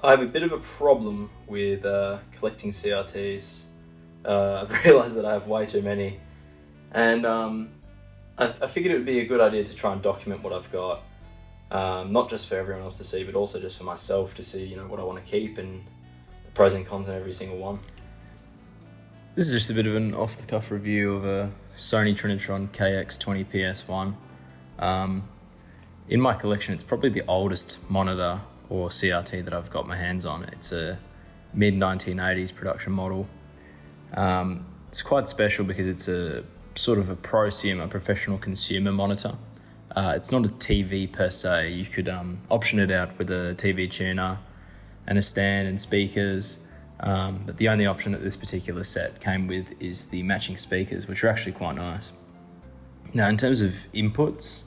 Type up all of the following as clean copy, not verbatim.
I have a bit of a problem with collecting CRTs. I've realised that I have way too many, and I figured it would be a good idea to try and document what I've got, not just for everyone else to see, but also just for myself to see, you know, what I want to keep and the pros and cons of every single one. This is just a bit of an off-the-cuff review of a Sony Trinitron KX-20PS1. In my collection, it's probably the oldest monitor or CRT that I've got my hands on. It's a mid-1980s production model. It's quite special because it's a sort of a prosumer, professional consumer monitor. It's not a TV per se. You could option it out with a TV tuner and a stand and speakers, but the only option that this particular set came with is the matching speakers, which are actually quite nice. Now, in terms of inputs,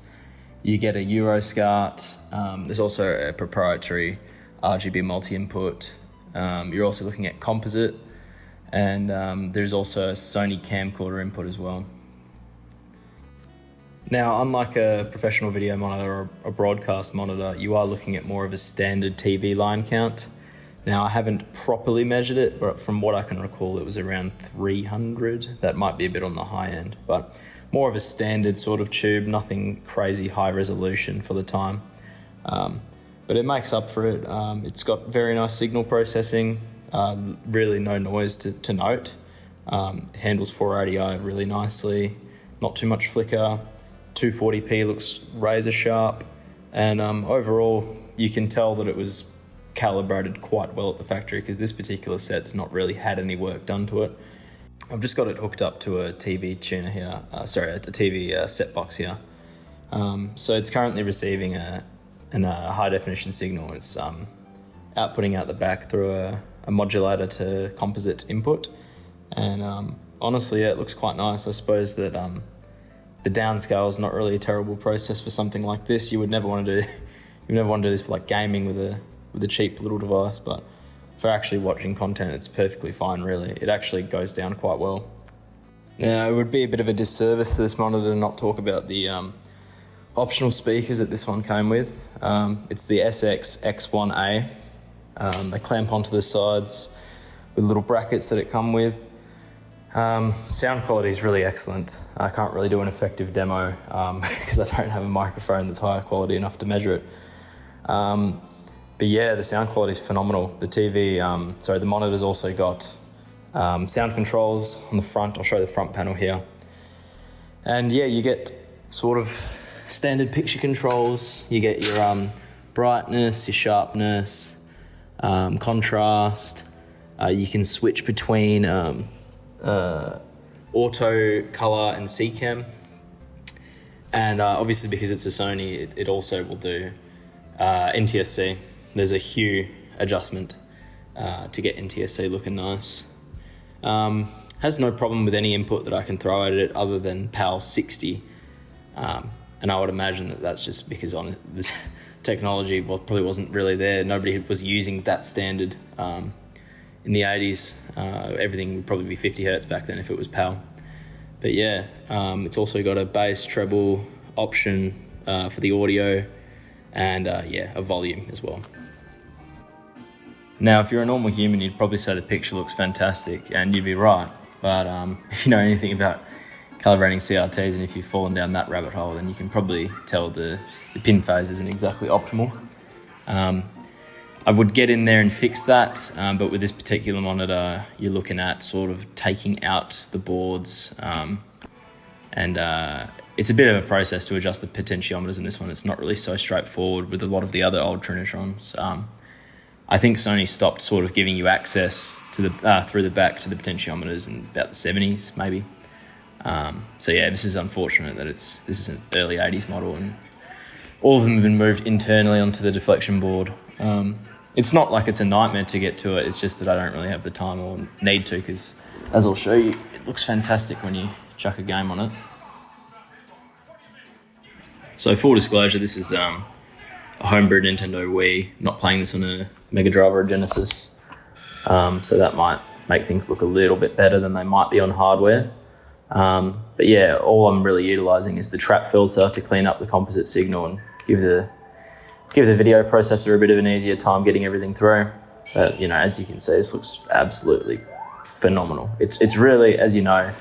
you get a Euro SCART. There's also a proprietary RGB multi-input. You're also looking at composite, and there's also a Sony camcorder input as well. Now, unlike a professional video monitor or a broadcast monitor, you are looking at more of a standard TV line count. Now, I haven't properly measured it, but from what I can recall, it was around 300. That might be a bit on the high end, but more of a standard sort of tube, nothing crazy high resolution for the time. But it makes up for it. It's got very nice signal processing, really no noise to note. Handles 480i really nicely, not too much flicker. 240p looks razor sharp, and overall you can tell that it was calibrated quite well at the factory, because this particular set's not really had any work done to it. I've just got it hooked up to a TV tuner here, a TV set box here. So it's currently receiving a high definition signal. It's outputting out the back through a modulator to composite input, and honestly, yeah, it looks quite nice. I suppose that the downscale is not really a terrible process for something like this. You would never want to do this for like gaming with a cheap little device, but for actually watching content, it's perfectly fine, really. It actually goes down quite well. Now, it would be a bit of a disservice to this monitor to not talk about the optional speakers that this one came with. It's the SX X1A. They clamp onto the sides with little brackets that it come with. Sound quality is really excellent. I can't really do an effective demo because I don't have a microphone that's higher quality enough to measure it. But yeah, the sound quality is phenomenal. The monitor's also got sound controls on the front. I'll show the front panel here. And yeah, you get sort of standard picture controls. You get your brightness, your sharpness, contrast. You can switch between auto, color, and C-cam. And obviously, because it's a Sony, it also will do NTSC. There's a hue adjustment to get NTSC looking nice. Has no problem with any input that I can throw at it other than PAL 60. And I would imagine that that's just because this technology probably wasn't really there. Nobody was using that standard in the 80s. Everything would probably be 50 hertz back then if it was PAL. But yeah, it's also got a bass treble option for the audio, and a volume as well. Now, if you're a normal human, you'd probably say the picture looks fantastic, and you'd be right. But if you know anything about calibrating CRTs, and if you've fallen down that rabbit hole, then you can probably tell the pin phase isn't exactly optimal. I would get in there and fix that, but with this particular monitor, you're looking at sort of taking out the boards, and it's a bit of a process to adjust the potentiometers in this one. It's not really so straightforward with a lot of the other old Trinitrons. I think Sony stopped sort of giving you access to the through the back to the potentiometers in about the 70s, maybe. So yeah, this is unfortunate that this is an early 80s model, and all of them have been moved internally onto the deflection board. It's not like it's a nightmare to get to it, it's just that I don't really have the time or need to, because as I'll show you, it looks fantastic when you chuck a game on it. So full disclosure, this is a homebrew Nintendo Wii, not playing this on a Mega Drive or a Genesis. So that might make things look a little bit better than they might be on hardware. But yeah, all I'm really utilising is the trap filter to clean up the composite signal and give the video processor a bit of an easier time getting everything through. But, you know, as you can see, this looks absolutely phenomenal. It's really, as you know,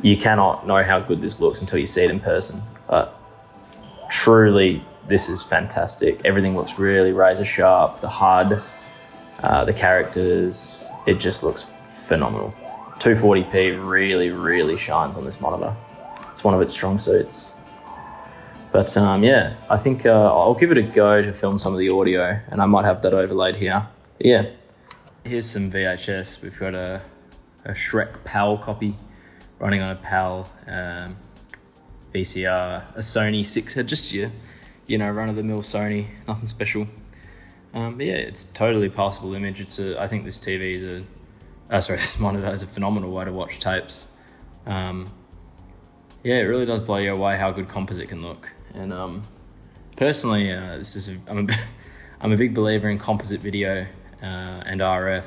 you cannot know how good this looks until you see it in person. But truly, this is fantastic. Everything looks really razor sharp. The HUD, the characters, it just looks phenomenal. 240p really shines on this monitor. It's one of its strong suits. But yeah, I think I'll give it a go to film some of the audio, and I might have that overlaid here. But yeah, here's some VHS. We've got a Shrek PAL copy running on a PAL VCR, a Sony 6-head, just you know, run-of-the-mill Sony, nothing special. But yeah, it's totally passable image. I think this TV is this monitor is a phenomenal way to watch tapes. Yeah, it really does blow you away how good composite can look. And personally, I'm a big believer in composite video and RF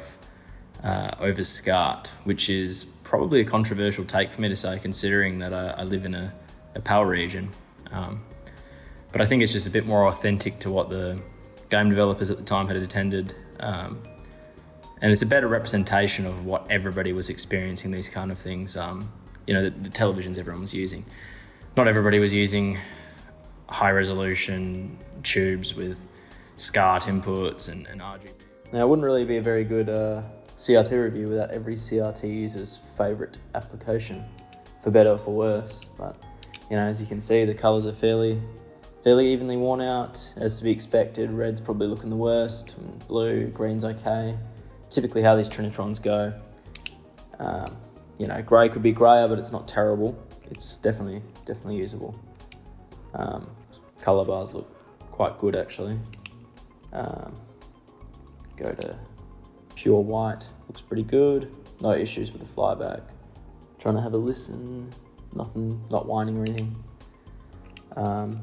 over SCART, which is probably a controversial take for me to say, considering that I live in a PAL region. But I think it's just a bit more authentic to what the game developers at the time had intended. And it's a better representation of what everybody was experiencing, these kind of things. You know, the televisions everyone was using. Not everybody was using high resolution tubes with SCART inputs and RGB. Now, it wouldn't really be a very good CRT review without every CRT user's favourite application, for better or for worse. But, you know, as you can see, the colours are fairly evenly worn out, as to be expected. Red's probably looking the worst, and blue, green's okay. Typically how these Trinitrons go. You know, grey could be greyer, but it's not terrible. It's definitely usable. Colour bars look quite good, actually. Go to pure white, looks pretty good. No issues with the flyback. Trying to have a listen, nothing, not whining or anything.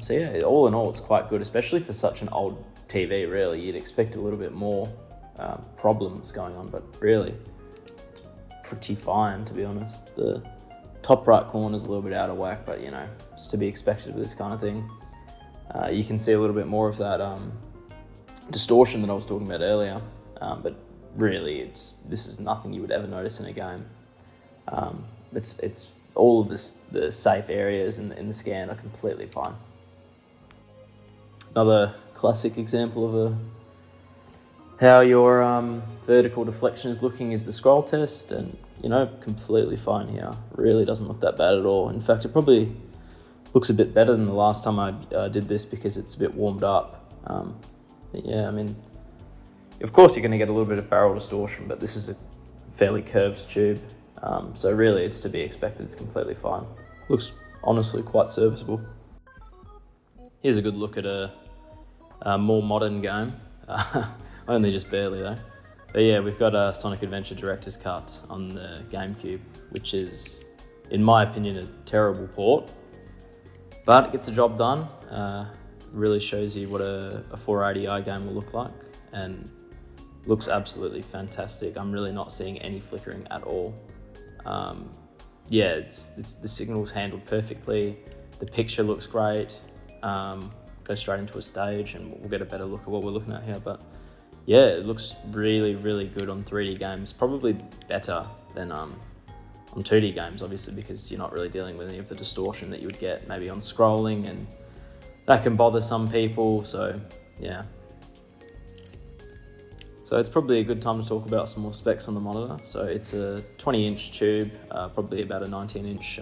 So yeah, all in all, it's quite good, especially for such an old TV, really. You'd expect a little bit more problems going on, but really, it's pretty fine, to be honest. The top right corner is a little bit out of whack, but you know, it's to be expected with this kind of thing. You can see a little bit more of that distortion that I was talking about earlier, but really, this is nothing you would ever notice in a game. It's all of the safe areas in the scan are completely fine. Another classic example of how your vertical deflection is looking is the scroll test, and you know, completely fine here. Really doesn't look that bad at all. In fact, it probably looks a bit better than the last time I did this, because it's a bit warmed up. But yeah, I mean, of course you're going to get a little bit of barrel distortion, but this is a fairly curved tube. So really, it's to be expected. It's completely fine. Looks honestly quite serviceable. Here's a good look at a more modern game. Only just barely though. But yeah, we've got a Sonic Adventure Director's Cut on the GameCube, which is, in my opinion, a terrible port. But it gets the job done. Really shows you what a 480i game will look like, and looks absolutely fantastic. I'm really not seeing any flickering at all. Yeah, it's the signal's handled perfectly. The picture looks great. Go straight into a stage and we'll get a better look at what we're looking at here. But yeah, it looks really good on 3D games. Probably better than on 2D games, obviously, because you're not really dealing with any of the distortion that you would get maybe on scrolling, and that can bother some people. So yeah. So it's probably a good time to talk about some more specs on the monitor. So it's a 20-inch tube, probably about a 19-inch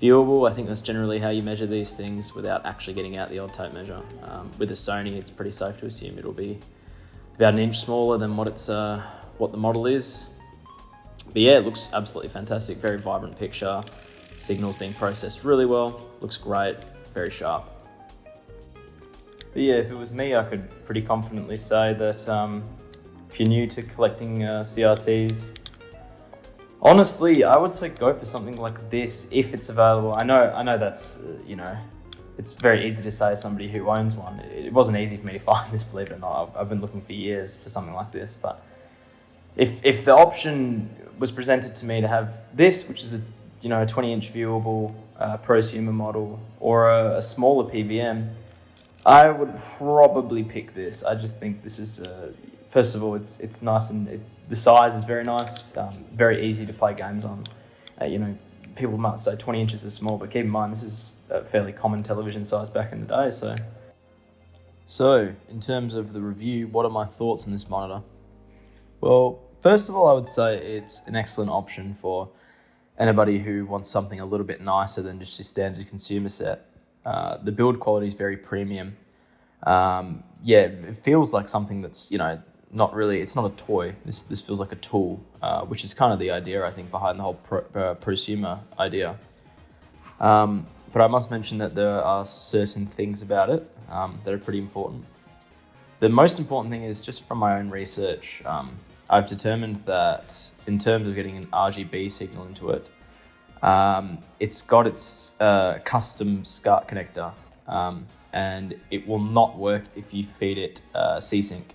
viewable. I think that's generally how you measure these things without actually getting out the odd tape measure. With a Sony, it's pretty safe to assume it'll be about an inch smaller than what the model is. But yeah, it looks absolutely fantastic. Very vibrant picture. Signals being processed really well. Looks great. Very sharp. But yeah, if it was me, I could pretty confidently say that if you're new to collecting CRTs, honestly, I would say go for something like this if it's available. I know that's, you know, it's very easy to say as somebody who owns one. It wasn't easy for me to find this, believe it or not. I've been looking for years for something like this. But if the option was presented to me to have this, which is a 20-inch viewable prosumer model, or a smaller PVM, I would probably pick this. I just think this is first of all, it's nice, and the size is very nice, very easy to play games on. You know, people might say 20 inches is small, but keep in mind this is a fairly common television size back in the day. So in terms of the review, what are my thoughts on this monitor? Well, first of all, I would say it's an excellent option for anybody who wants something a little bit nicer than just your standard consumer set. The build quality is very premium. It feels like something that's, you know, not really, it's not a toy. This feels like a tool, which is kind of the idea, I think, behind the whole prosumer idea. But I must mention that there are certain things about it that are pretty important. The most important thing is, just from my own research, I've determined that in terms of getting an RGB signal into it, it's got its custom SCART connector, and it will not work if you feed it C-Sync.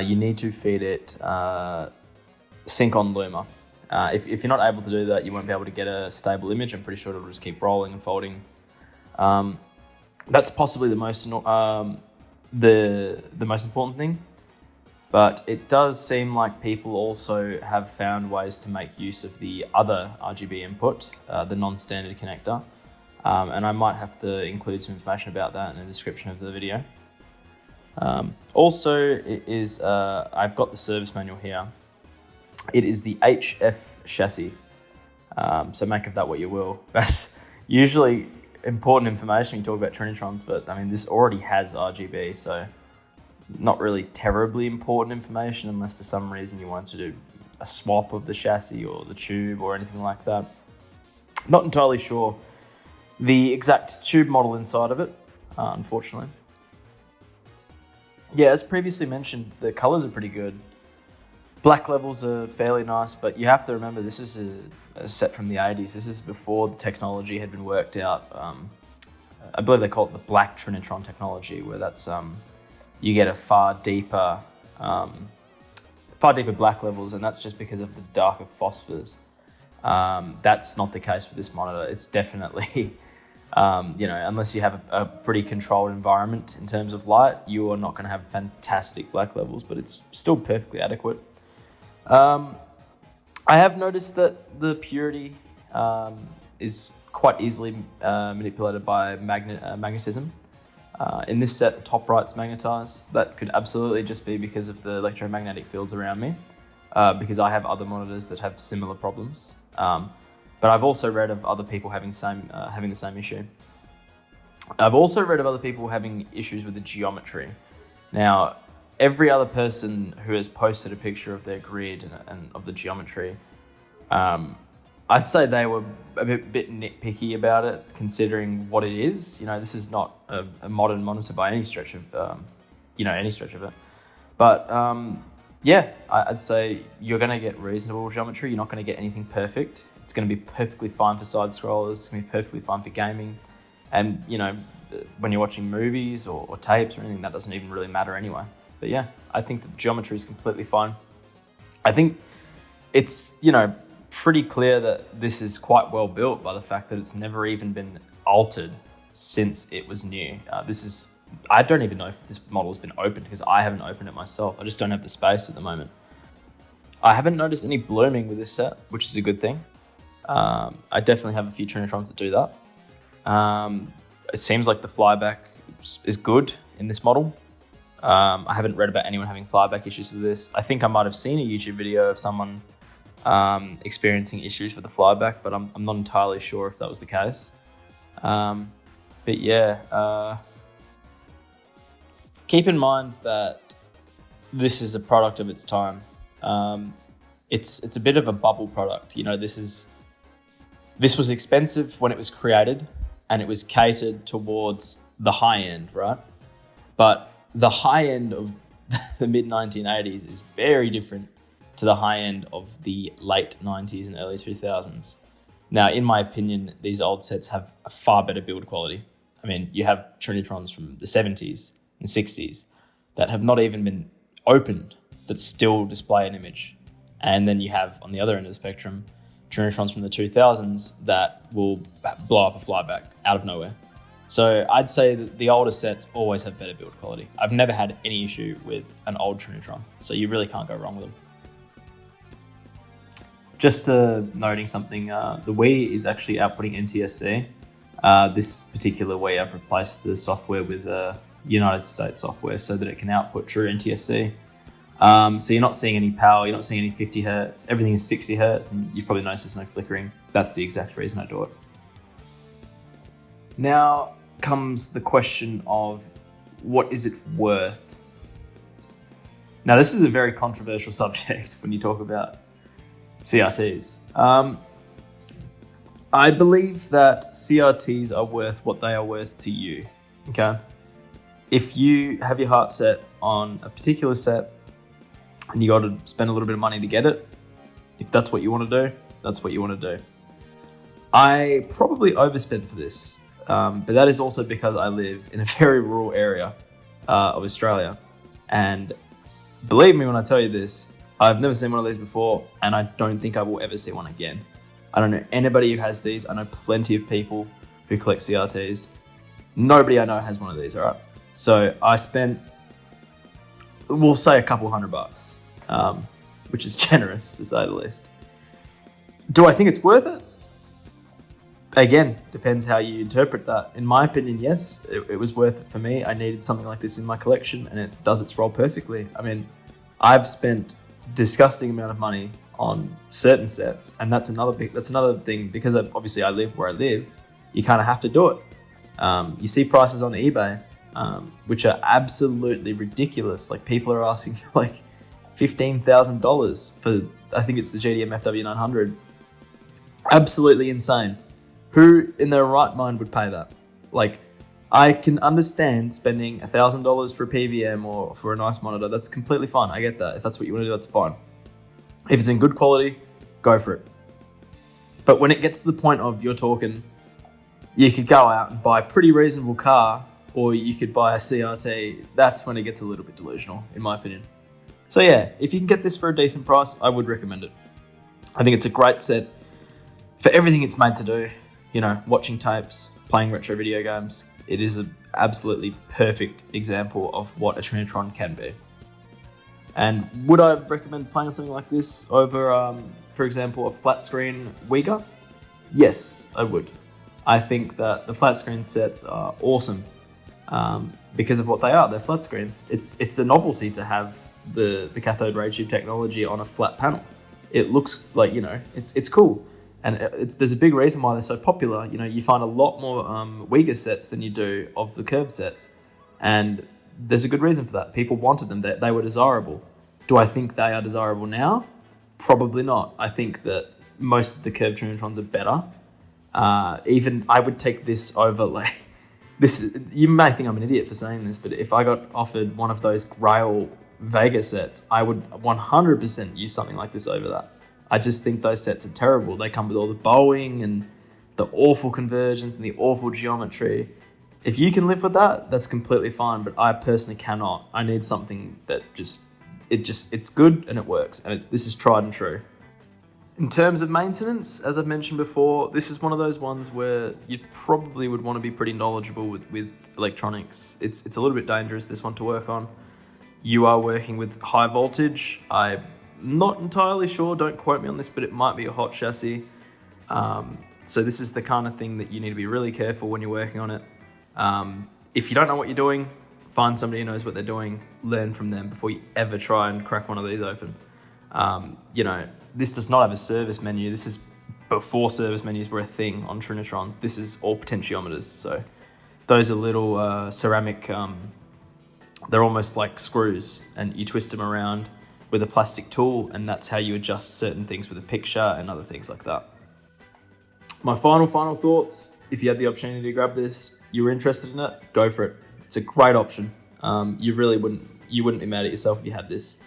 You need to feed it sync on Luma. If you're not able to do that, you won't be able to get a stable image. I'm pretty sure it'll just keep rolling and folding. That's possibly the most important thing. But it does seem like people also have found ways to make use of the other RGB input, the non-standard connector. And I might have to include some information about that in the description of the video. Also, it is, I've got the service manual here. It is the HF chassis. So make of that what you will. That's usually important information when you talk about Trinitrons, but I mean, this already has RGB, so not really terribly important information unless for some reason you wanted to do a swap of the chassis or the tube or anything like that. Not entirely sure the exact tube model inside of it, unfortunately. Yeah, as previously mentioned, the colors are pretty good. Black levels are fairly nice, but you have to remember this is a set from the 80s. This is before the technology had been worked out. I believe they call it the black Trinitron technology, where that's you get a far deeper black levels, and that's just because of the darker phosphors. That's not the case with this monitor. It's definitely, unless you have a pretty controlled environment in terms of light, you are not going to have fantastic black levels, but it's still perfectly adequate. I have noticed that the purity is quite easily manipulated by magnetism. In this set, the top right's magnetized. That could absolutely just be because of the electromagnetic fields around me, because I have other monitors that have similar problems. But I've also read of other people having the same issue. I've also read of other people having issues with the geometry. Now, every other person who has posted a picture of their grid and of the geometry, I'd say they were a bit nitpicky about it, considering what it is. You know, this is not a modern monitor by any stretch of it. But I'd say you're going to get reasonable geometry. You're not going to get anything perfect. It's going to be perfectly fine for side scrollers. It's going to be perfectly fine for gaming. And, you know, when you're watching movies or tapes or anything, that doesn't even really matter anyway. But yeah, I think the geometry is completely fine. I think it's, pretty clear that this is quite well built by the fact that it's never even been altered since it was new. I don't even know if this model has been opened, because I haven't opened it myself. I just don't have the space at the moment. I haven't noticed any blooming with this set, which is a good thing. I definitely have a few Trinitrons that do that. It seems like the flyback is good in this model. I haven't read about anyone having flyback issues with this. I think I might have seen a YouTube video of someone experiencing issues with the flyback, but I'm not entirely sure if that was the case. Keep in mind that this is a product of its time. It's a bit of a bubble product. This was expensive when it was created, and it was catered towards the high end, right? But the high end of the mid 1980s is very different to the high end of the late 90s and early 2000s. Now, in my opinion, these old sets have a far better build quality. I mean, you have Trinitrons from the 70s and 60s that have not even been opened that still display an image. And then you have, on the other end of the spectrum, Trinitrons from the 2000s that will blow up a flyback out of nowhere. So I'd say that the older sets always have better build quality. I've never had any issue with an old Trinitron, so you really can't go wrong with them. Just noting something, the Wii is actually outputting NTSC. This particular Wii, I've replaced the software with United States software so that it can output true NTSC. So you're not seeing any power, you're not seeing any 50 hertz, everything is 60 hertz, and you've probably noticed there's no flickering. That's the exact reason I do it. Now comes the question of what is it worth? Now this is a very controversial subject when you talk about CRTs. I believe that CRTs are worth what they are worth to you, okay? If you have your heart set on a particular set and you got to spend a little bit of money to get it, if that's what you want to do, that's what you want to do. I probably overspent for this, but that is also because I live in a very rural area of Australia. And believe me when I tell you this, I've never seen one of these before, and I don't think I will ever see one again. I don't know anybody who has these. I know plenty of people who collect CRTs. Nobody I know has one of these, all right? So I spent, we'll say a couple $100, which is generous to say the least. Do I think it's worth it? Again, depends how you interpret that. In my opinion, yes, it was worth it for me. I needed something like this in my collection, and it does its role perfectly. I mean, I've spent disgusting amount of money on certain sets, and that's another thing, because obviously I live where I live, you kind of have to do it. You see prices on eBay, which are absolutely ridiculous. Like, people are asking for like $15,000 for, I think it's the GDM FW900. Absolutely insane. Who in their right mind would pay that? Like, I can understand spending $1,000 for a PVM or for a nice monitor. That's completely fine. I get that. If that's what you want to do, that's fine. If it's in good quality, go for it. But when it gets to the point of you're talking, you could go out and buy a pretty reasonable car, or you could buy a CRT, that's when it gets a little bit delusional, in my opinion. So yeah, if you can get this for a decent price, I would recommend it. I think it's a great set for everything it's made to do. You know, watching tapes, playing retro video games. It is an absolutely perfect example of what a Trinitron can be. And would I recommend playing something like this over, for example, a flat screen Wiga? Yes, I would. I think that the flat screen sets are awesome because of what they are. They're flat screens. It's a novelty to have the cathode ray tube technology on a flat panel. It looks like, you know, it's cool. And there's a big reason why they're so popular. You know, you find a lot more Wiga sets than you do of the curved sets. And there's a good reason for that. People wanted them. They were desirable. Do I think they are desirable now? Probably not. I think that most of the curved Trinitrons are better. Even I would take this over, like, this. You may think I'm an idiot for saying this, but if I got offered one of those Grail Vega sets, I would 100% use something like this over that. I just think those sets are terrible. They come with all the bowing and the awful conversions and the awful geometry. If you can live with that, that's completely fine, but I personally cannot. I need something that it's good and it works, and this is tried and true. In terms of maintenance, as I've mentioned before, this is one of those ones where you probably would want to be pretty knowledgeable with electronics. It's a little bit dangerous, this one, to work on. You are working with high voltage. I'm not entirely sure, don't quote me on this, but it might be a hot chassis. So this is the kind of thing that you need to be really careful when you're working on it. If you don't know what you're doing, find somebody who knows what they're doing, learn from them before you ever try and crack one of these open. You know, this does not have a service menu. This is before service menus were a thing on Trinitrons. This is all potentiometers. So those are little ceramic, they're almost like screws, and you twist them around with a plastic tool, and that's how you adjust certain things with a picture and other things like that. My final thoughts, if you had the opportunity to grab this, you were interested in it, go for it. It's a great option. You wouldn't be mad at yourself if you had this.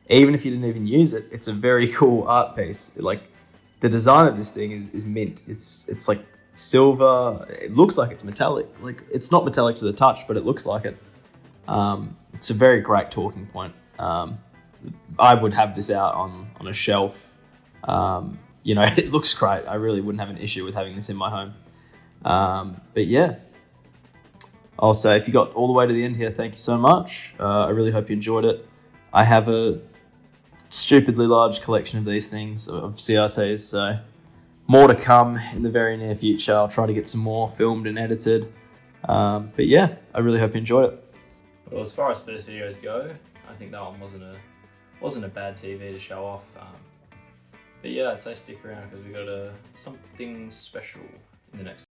Even if you didn't even use it, it's a very cool art piece. Like, the design of this thing is mint. It's like silver. It looks like it's metallic. Like, it's not metallic to the touch, but it looks like it. It's a very great talking point. I would have this out on a shelf. You know, it looks great. I really wouldn't have an issue with having this in my home. But yeah, I'll say if you got all the way to the end here, thank you so much. I really hope you enjoyed it. I have a stupidly large collection of these things, of CRTs, so more to come in the very near future. I'll try to get some more filmed and edited. But yeah, I really hope you enjoyed it. Well, as far as first videos go, I think that one wasn't a bad TV to show off. But yeah, I'd say stick around because we got something special in the next